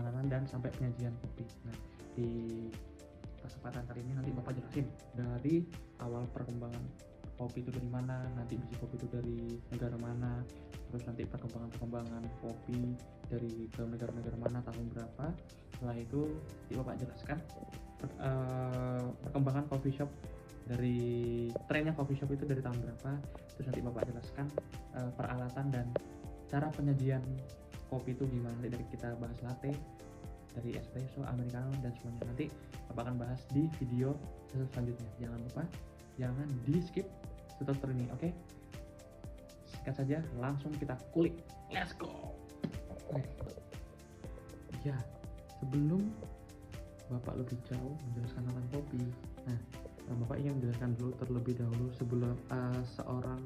pengenalan dan sampai penyajian kopi. Nah, di kesempatan kali ini nanti Bapak jelasin dari awal perkembangan kopi itu dari mana, nanti biji kopi itu dari negara mana, terus nanti perkembangan kopi dari ke negara-negara mana, tahun berapa. Setelah itu Bapak jelaskan perkembangan coffee shop, dari trennya coffee shop itu dari tahun berapa. Terus nanti Bapak jelaskan peralatan dan cara penyajian kopi itu gimana. Nanti dari kita bahas latte, dari espresso, americano, dan semuanya nanti Bapak akan bahas di video selanjutnya. Jangan lupa, jangan di skip tutorial ini, oke? Singkat saja, langsung kita kulik. Let's go. Ya, sebelum Bapak lebih jauh menjelaskan tentang kopi, nah, Bapak ingin menjelaskan dulu terlebih dahulu sebelum seorang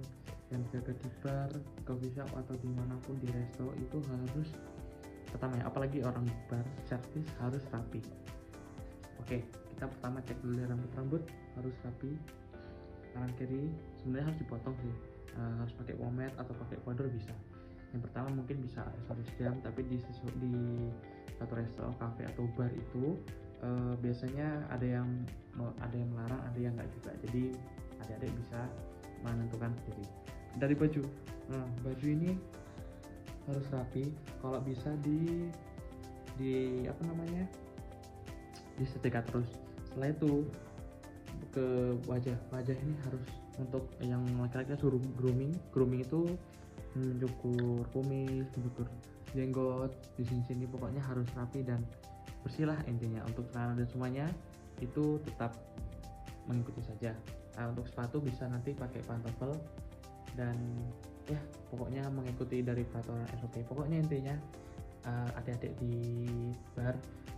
yang jaga di bar, coffee shop atau dimanapun di resto itu harus, pertama ya, apalagi orang bar servis harus rapi. Oke, kita pertama cek dulu rambut harus rapi, kanan kiri sebenarnya harus dipotong sih, harus pakai pomade atau pakai powder bisa. Yang pertama mungkin bisa aksesoris jam, tapi di satu resto, cafe atau bar itu biasanya ada yang melarang, ada yang enggak juga. Jadi adik-adik bisa menentukan sendiri. Dari baju, baju ini harus rapi, kalau bisa di apa namanya, disetrika terus. Setelah itu ke wajah ini harus, untuk yang laki-laki suruh grooming itu mencukur kumis, mencukur jenggot, di sini pokoknya harus rapi dan bersih lah intinya. Untuk celana dan semuanya itu tetap mengikuti saja. Nah, untuk sepatu bisa nanti pakai pantofel, dan ya pokoknya mengikuti dari peraturan SOP. Pokoknya intinya adik-adik di bar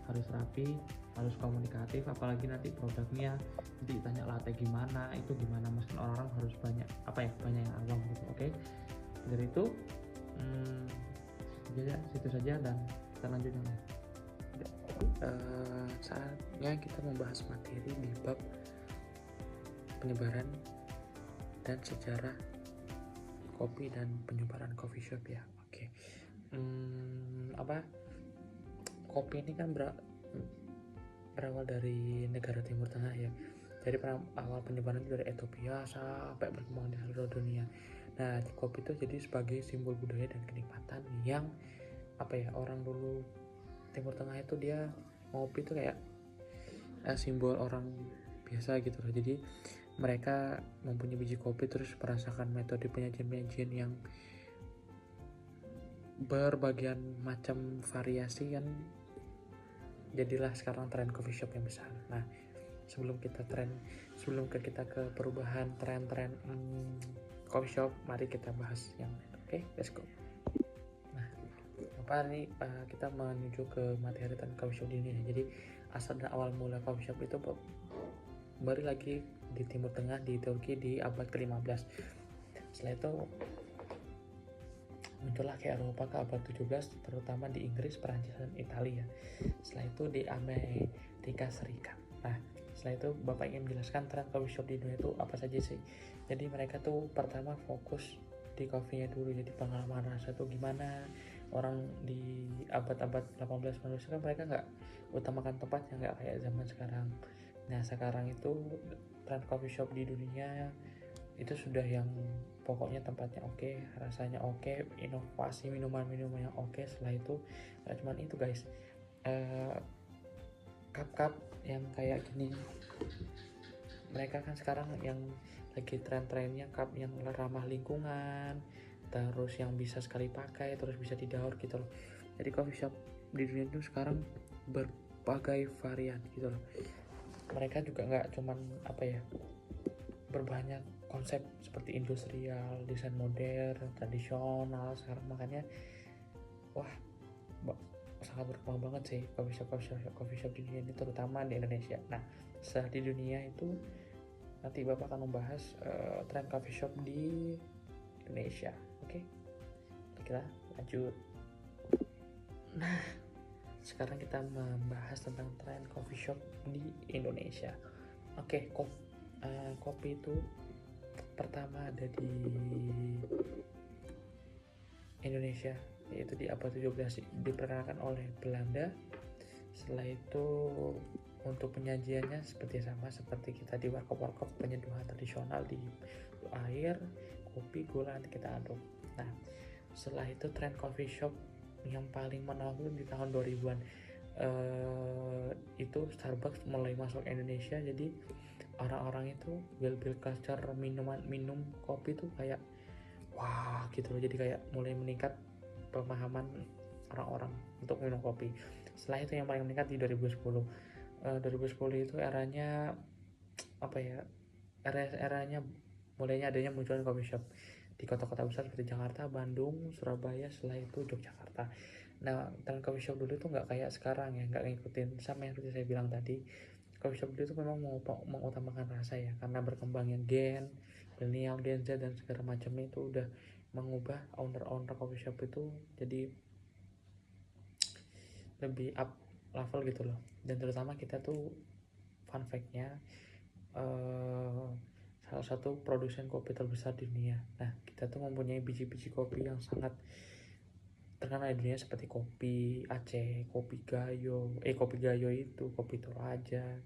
harus rapi, harus komunikatif, apalagi nanti produknya nanti ditanya latte gimana, itu gimana, mungkin orang-orang harus banyak yang awam gitu. Oke, dari itu situ saja dan kita lanjut yang lain. Saatnya kita membahas materi di bab penyebaran dan sejarah kopi dan penyebaran coffee shop ya. Oke. Kopi ini kan berawal dari negara Timur Tengah ya. Jadi awal penyebaran itu dari Ethiopia sampai berkembang di seluruh dunia. Nah, kopi itu jadi sebagai simbol budaya dan kenikmatan yang orang dulu Timur Tengah itu dia ngopi itu kayak simbol orang biasa gitu loh. Jadi mereka mempunyai biji kopi, terus merasakan metode penyajian yang berbagian macam variasi kan, jadilah sekarang tren coffee shop yang besar. Nah, sebelum kita ke perubahan tren coffee shop, mari kita bahas yang lain. Oke, let's go. Nah, ini kita menuju ke materi tentang coffee shop ini. Jadi asal dan awal mula coffee shop itu kembali lagi di Timur Tengah, di Turki di abad ke-15. Setelah itu muncullah ke Eropa ke abad 17, terutama di Inggris, Perancis, dan Italia. Setelah itu di Amerika Serikat. Nah, setelah itu Bapak ingin menjelaskan tren coffee shop di dunia itu apa saja sih. Jadi mereka tuh pertama fokus di coffee-nya dulu, jadi pengalaman rasa tuh gimana. Orang di abad-abad 18-19 kan mereka nggak utamakan tempatnya, nggak kayak zaman sekarang. Nah, sekarang itu tren coffee shop di dunia itu sudah yang pokoknya tempatnya oke, rasanya oke, inovasi minuman-minuman yang oke. Setelah itu nggak cuma itu guys, cup yang kayak gini, mereka kan sekarang yang lagi tren-trennya cup yang ramah lingkungan, terus yang bisa sekali pakai, terus bisa didaur gitu loh. Jadi coffee shop di dunia itu sekarang berbagai varian gitu loh. Mereka juga nggak cuman berbanyak konsep seperti industrial, desain modern, tradisional sekarang. Makanya sangat berkembang banget sih coffee shop di dunia ini, terutama di Indonesia. Nah, setelah di dunia itu nanti Bapak akan membahas tren coffee shop di Indonesia. Oke, kita lanjut. Nah, sekarang kita membahas tentang tren coffee shop di Indonesia. Oke, kopi itu pertama ada di Indonesia yaitu di abad 17 diperkenalkan oleh Belanda. Setelah itu untuk penyajiannya sama seperti kita di warkop-warkop, penyeduhan tradisional di air, kopi, gula nanti kita aduk. Nah, setelah itu tren coffee shop yang paling menonjol di tahun 2000-an itu Starbucks mulai masuk ke Indonesia. Jadi orang-orang itu bil culture minum kopi tuh kayak wah gitu loh. Jadi kayak mulai meningkat pemahaman orang-orang untuk minum kopi. Setelah itu yang paling meningkat di 2010. 2010 itu eranya apa ya? Eranya mulainya adanya munculnya coffee shop di kota-kota besar seperti Jakarta, Bandung, Surabaya, setelah itu Yogyakarta. Nah, tren coffee shop dulu itu nggak kayak sekarang ya, nggak ngikutin sama yang seperti saya bilang tadi. Coffee shop dulu itu memang mengutamakan rasa ya, karena berkembangnya Gen, milenial, Gen Z dan segala macamnya itu udah mengubah owner coffee shop itu jadi lebih up level gitu loh. Dan terutama kita tuh fun fact-nya salah satu produsen kopi terbesar di dunia. Nah, kita tuh mempunyai biji-biji kopi yang sangat terkenal di dunia seperti kopi Aceh, kopi Gayo itu, kopi Toraja,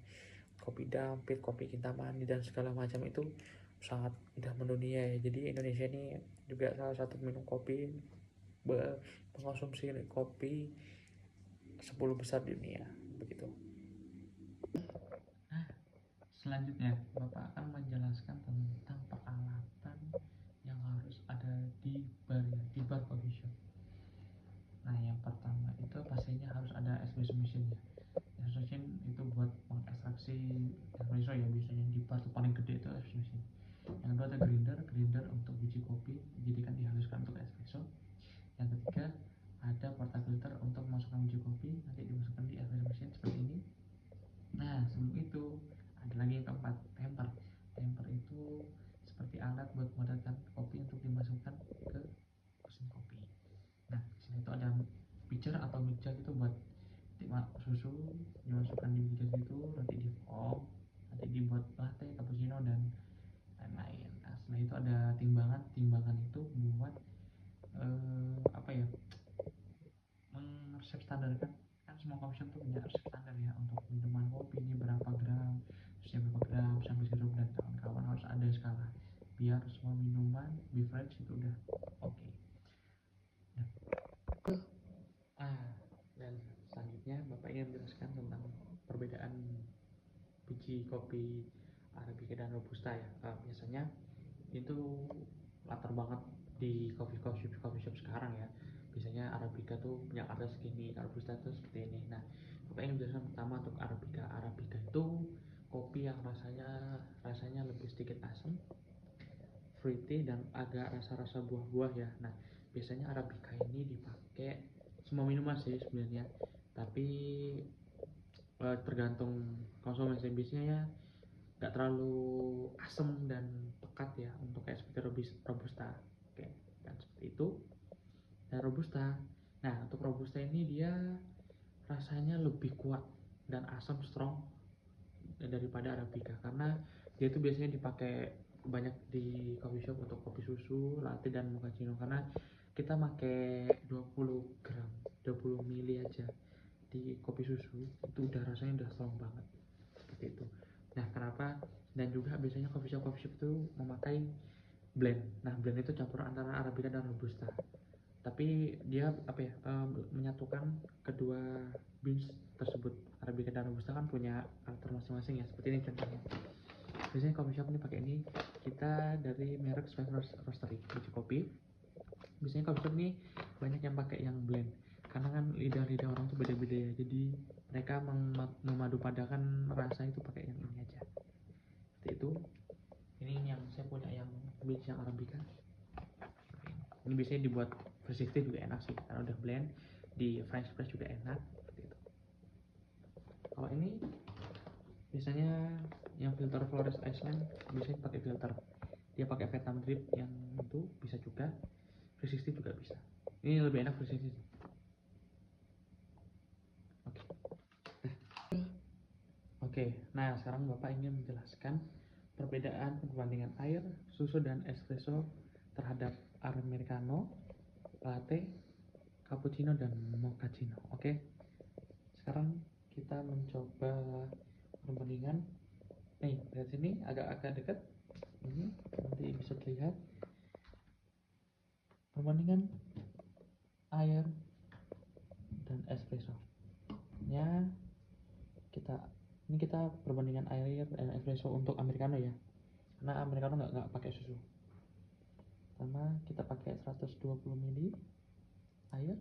kopi Dampit, kopi Kintamani dan segala macam itu sangat udah mendunia ya. Jadi Indonesia ini juga salah satu minum kopi, mengkonsumsi kopi 10 besar di dunia begitu. Nah, selanjutnya Bapak akan menjelaskan tentang peralatan yang harus ada di bar coffee shop. Nah, yang pertama itu pastinya harus ada espresso machine ya. Espresso machine itu buat mengekstraksi espresso ya, biasanya di bar tuh paling gede itu espresso machine. Yang kedua ada grinder untuk biji kopi dijadikan dihaluskan untuk espresso. Yang ketiga ada portafilter untuk memasukkan biji kopi, nanti dimasukkan di espresso machine seperti ini. Nah, sebelum itu ada lagi yang keempat, temper itu seperti alat buat meredakan kopi untuk dimasukkan ke mesin kopi. Nah, di sini itu ada pitcher atau mixer itu buat susu dimasukkan di mixer itu, nanti di foam, nanti dibuat latte, cappuccino dan lain-lain. Nah, setelah itu ada timbangan itu buat apa ya, resep standar kan semua coffee shop tuh punya resep standar ya, untuk minuman kopi ini berapa gram, terusnya berapa gram, sampai sirup dan kawan-kawan harus ada skala biar semua minuman beverage itu udah oke. Dan selanjutnya Bapak ingin menjelaskan tentang perbedaan biji kopi Arabica dan Robusta ya. Biasanya itu latar banget di coffee shop sekarang ya. Biasanya Arabica tuh punya rasa segini, Robusta tuh seperti ini. Nah, Bapak ingin menjelaskan pertama untuk Arabica. Arabica itu kopi yang rasanya lebih sedikit asam, fruity dan agak rasa-rasa buah-buah ya. Nah, biasanya Arabica ini dipakai semua minuman sih sebenarnya, tapi tergantung konsumsi. Biasanya ya nggak terlalu asam dan pekat ya, untuk kayak seperti Robusta. Oke, dan seperti itu. Dan Robusta, nah untuk Robusta ini dia rasanya lebih kuat dan asam strong daripada Arabica, karena dia itu biasanya dipakai banyak di coffee shop untuk kopi susu, latte dan mochaccino, karena kita pakai 20 gram 20 mili aja di kopi susu itu udah rasanya udah strong banget seperti itu. Nah, kenapa? Dan juga biasanya coffee shop itu memakai blend. Nah, blend itu campuran antara Arabica dan Robusta, tapi dia menyatukan kedua beans tersebut. Arabica dan Robusta kan punya karakter masing-masing ya, seperti ini contohnya. Biasanya coffee shop ini pakai ini, kita dari merek Spice Roastery biji kopi. Biasanya coffee shop ini banyak yang pakai yang blend, karena kan lidah orang tuh beda-beda ya, jadi mereka memadupadakan rasa itu pakai yang ini aja seperti itu. Ini yang saya punya yang beans yang Arabica. Ini biasanya dibuat versi juga enak sih, karena udah blend. Di French press juga enak seperti itu. Kalau ini biasanya yang filter Flores Iceland biasanya pakai filter, dia pakai Vietnam drip yang itu bisa juga, versi juga bisa. Ini lebih enak versi. Oke, nah sekarang Bapak ingin menjelaskan perbedaan perbandingan air, susu dan espresso terhadap americano, latte, cappuccino dan mochaccino. Oke, sekarang kita mencoba perbandingan. Nih, lihat sini agak dekat. Ini nanti bisa terlihat perbandingan air dan espresso. Ya, kita perbandingan air dan espresso untuk americano ya. Karena americano nggak pakai susu. Pertama kita pakai 120 ml air.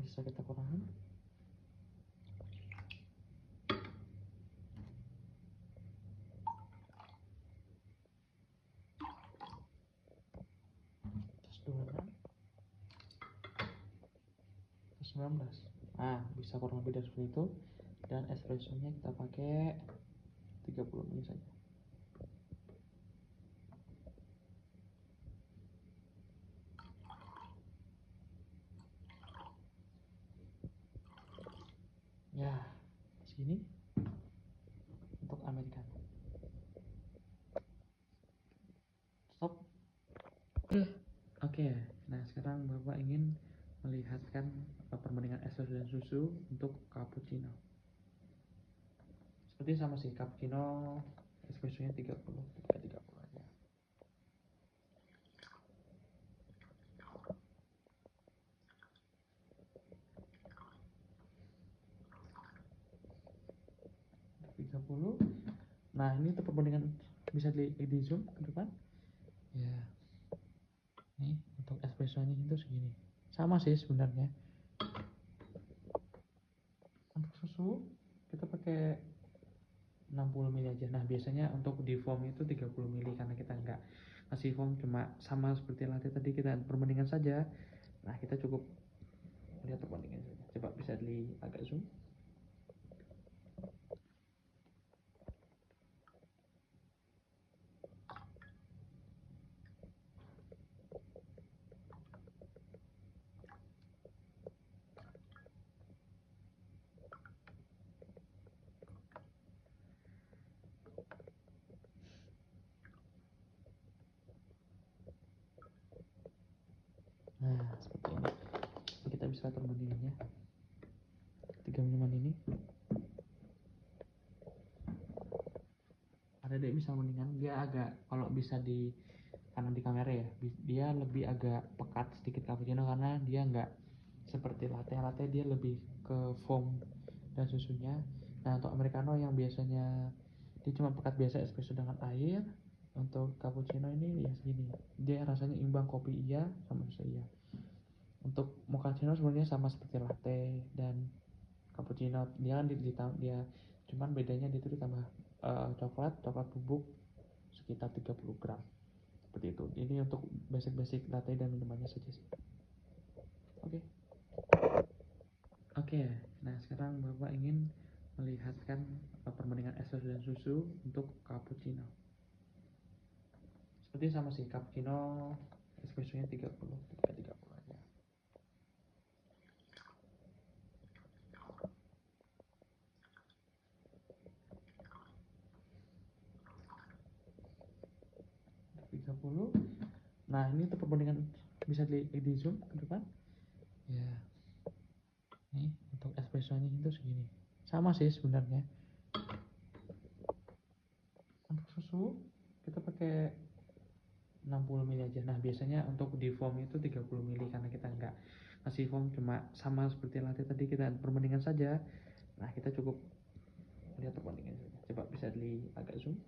Bisa kita kurangi. Terus 19. Nah, bisa kurang lebih dari seperti itu. Dan espressonya kita pakai 30 ml saja. Ya, segini untuk americano. Stop. Oke, nah sekarang Bapak ingin melihatkan perbandingan espresso dan susu untuk cappuccino. Seperti sama sih, cappuccino espressonya 30 aja. Nah, ini untuk perbandingan bisa di zoom ke depan. Ya. Nih, untuk espressonya itu segini. Sama sih sebenarnya. Untuk susu kita pakai 60 ml aja. Nah, biasanya untuk di foam itu 30 ml karena kita nggak kasih foam, cuma sama seperti latte tadi kita perbandingan saja. Nah, kita cukup lihat perbandingan saja. Coba bisa agak zoom. Nah, seperti ini. Kita bisa lihat perbandingannya. 3 minuman ini. Ada deh bisa mendingan dia agak, kalau bisa di kanan di kamera ya, dia lebih agak pekat sedikit cappuccino karena dia nggak seperti latte dia lebih ke foam dan susunya. Nah, untuk americano yang biasanya dia cuma pekat biasa espresso dengan air, untuk cappuccino ini ya segini, dia rasanya imbang, kopi iya sama susu iya. Untuk mochaccino sebenarnya sama seperti latte dan cappuccino, dia kan dia cuman bedanya dia itu ditambah coklat bubuk sekitar 30 gram seperti itu. Ini untuk basic latte dan minumannya saja sih. Oke, nah sekarang Bapak ingin melihatkan perbandingan espresso dan susu untuk cappuccino. Seperti sama sih, cappuccino espressonya 30 aja. Nah, ini untuk perbandingan bisa di zoom ke depan. Ya. Nih, untuk espressonya itu segini. Sama sih sebenarnya. Untuk susu kita pakai 60 ml aja. Nah, biasanya untuk di foam itu 30 ml karena kita nggak kasih foam, cuma sama seperti latte tadi kita perbandingan saja. Nah, kita cukup lihat perbandingan saja. Coba bisa agak zoom.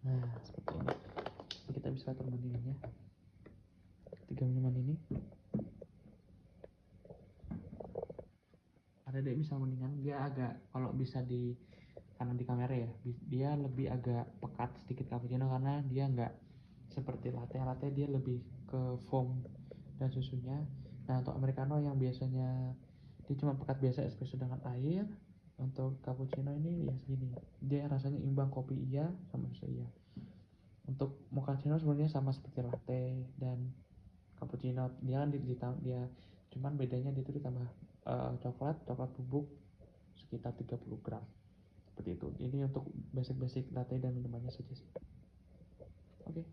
Nah, seperti ini. Kita bisa lihat perbandingannya. 3 minuman ini. Ada deh bisa mendingan dia agak, kalau bisa di kanan di kamera ya, dia lebih agak pekat sedikit cappuccino karena dia nggak seperti latte dia lebih ke foam dan susunya. Nah untuk americano yang biasanya dia cuma pekat biasa espresso dengan air, untuk cappuccino ini ya segini, dia rasanya imbang, kopi iya sama espresso iya. Untuk mochaccino sebenarnya sama seperti latte dan cappuccino, dia kan dia cuman bedanya dia itu ditambah coklat bubuk sekitar 30 gram seperti itu. Ini untuk basic latte dan minumannya saja sih. Oke.